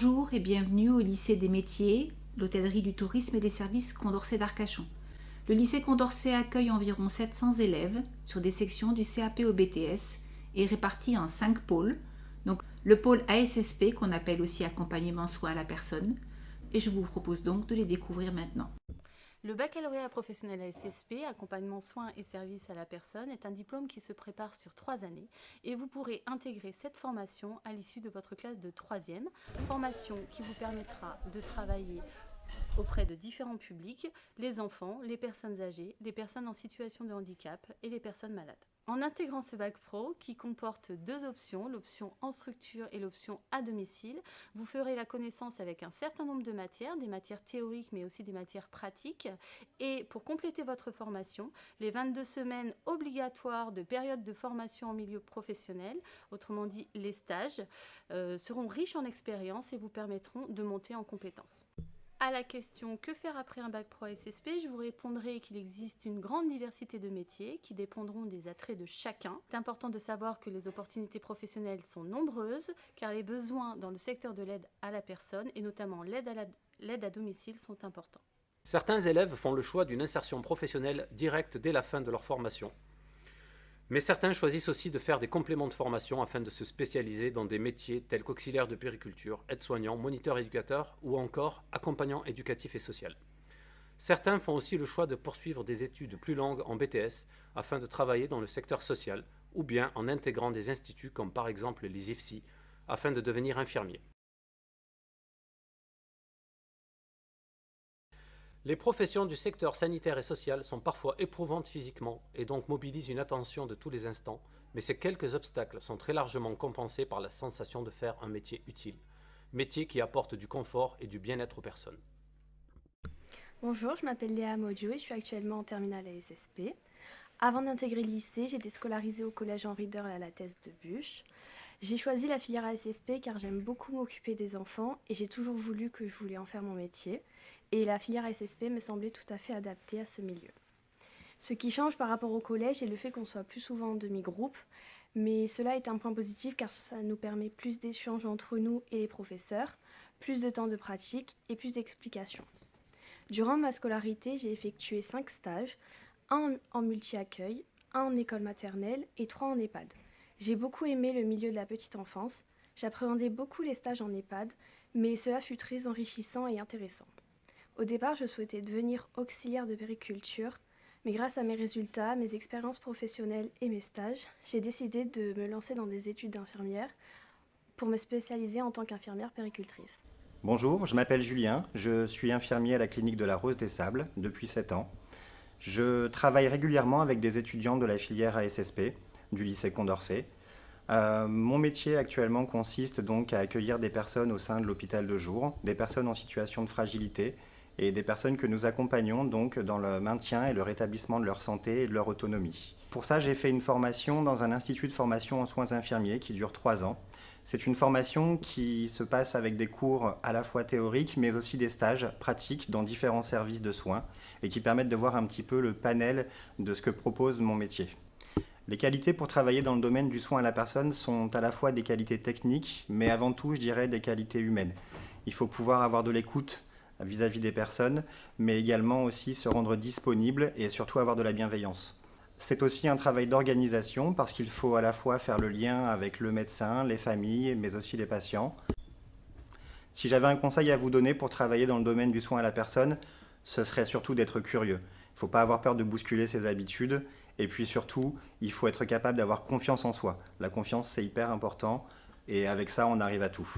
Bonjour et bienvenue au lycée des métiers, l'hôtellerie du tourisme et des services Condorcet d'Arcachon. Le lycée Condorcet accueille environ 700 élèves sur des sections du CAP au BTS et est réparti en 5 pôles. Donc le pôle ASSP qu'on appelle aussi accompagnement soins à la personne, et je vous propose donc de les découvrir maintenant. Le baccalauréat professionnel ASSP, accompagnement soins et services à la personne, est un diplôme qui se prépare sur 3 années et vous pourrez intégrer cette formation à l'issue de votre classe de 3e, formation qui vous permettra de travailler auprès de différents publics, les enfants, les personnes âgées, les personnes en situation de handicap et les personnes malades. En intégrant ce bac pro qui comporte 2 options, l'option en structure et l'option à domicile, vous ferez la connaissance avec un certain nombre de matières, des matières théoriques mais aussi des matières pratiques. Et pour compléter votre formation, les 22 semaines obligatoires de période de formation en milieu professionnel, autrement dit les stages, seront riches en expérience et vous permettront de monter en compétences. À la question « Que faire après un bac pro ASSP ?», je vous répondrai qu'il existe une grande diversité de métiers qui dépendront des attraits de chacun. C'est important de savoir que les opportunités professionnelles sont nombreuses car les besoins dans le secteur de l'aide à la personne et notamment l'aide à domicile sont importants. Certains élèves font le choix d'une insertion professionnelle directe dès la fin de leur formation. Mais certains choisissent aussi de faire des compléments de formation afin de se spécialiser dans des métiers tels qu'auxiliaire de périculture, aide-soignant, moniteur éducateur ou encore accompagnant éducatif et social. Certains font aussi le choix de poursuivre des études plus longues en BTS afin de travailler dans le secteur social ou bien en intégrant des instituts comme par exemple les IFSI afin de devenir infirmier. Les professions du secteur sanitaire et social sont parfois éprouvantes physiquement et donc mobilisent une attention de tous les instants, mais ces quelques obstacles sont très largement compensés par la sensation de faire un métier utile, métier qui apporte du confort et du bien-être aux personnes. Bonjour, je m'appelle Léa Modio et je suis actuellement en terminale ASSP. Avant d'intégrer le lycée, j'ai été scolarisée au collège Henri Derle à la thèse de Buch. J'ai choisi la filière ASSP car j'aime beaucoup m'occuper des enfants et j'ai toujours voulu que je voulais en faire mon métier. Et la filière ASSP me semblait tout à fait adaptée à ce milieu. Ce qui change par rapport au collège est le fait qu'on soit plus souvent en demi-groupe, mais cela est un point positif car ça nous permet plus d'échanges entre nous et les professeurs, plus de temps de pratique et plus d'explications. Durant ma scolarité, j'ai effectué 5 stages, un en multi-accueil, un en école maternelle et 3 en EHPAD. J'ai beaucoup aimé le milieu de la petite enfance, j'appréhendais beaucoup les stages en EHPAD, mais cela fut très enrichissant et intéressant. Au départ, je souhaitais devenir auxiliaire de périculture, mais grâce à mes résultats, mes expériences professionnelles et mes stages, j'ai décidé de me lancer dans des études d'infirmière pour me spécialiser en tant qu'infirmière péricultrice. Bonjour, je m'appelle Julien, je suis infirmier à la clinique de la Rose des Sables depuis 7 ans. Je travaille régulièrement avec des étudiants de la filière ASSP du lycée Condorcet. Mon métier actuellement consiste donc à accueillir des personnes au sein de l'hôpital de jour, des personnes en situation de fragilité et des personnes que nous accompagnons donc dans le maintien et le rétablissement de leur santé et de leur autonomie. Pour ça, j'ai fait une formation dans un institut de formation en soins infirmiers qui dure 3 ans. C'est une formation qui se passe avec des cours à la fois théoriques mais aussi des stages pratiques dans différents services de soins et qui permettent de voir un petit peu le panel de ce que propose mon métier. Les qualités pour travailler dans le domaine du soin à la personne sont à la fois des qualités techniques, mais avant tout, je dirais, des qualités humaines. Il faut pouvoir avoir de l'écoute vis-à-vis des personnes, mais également aussi se rendre disponible et surtout avoir de la bienveillance. C'est aussi un travail d'organisation parce qu'il faut à la fois faire le lien avec le médecin, les familles, mais aussi les patients. Si j'avais un conseil à vous donner pour travailler dans le domaine du soin à la personne, ce serait surtout d'être curieux. Il ne faut pas avoir peur de bousculer ses habitudes et puis surtout, il faut être capable d'avoir confiance en soi. La confiance, c'est hyper important et avec ça, on arrive à tout.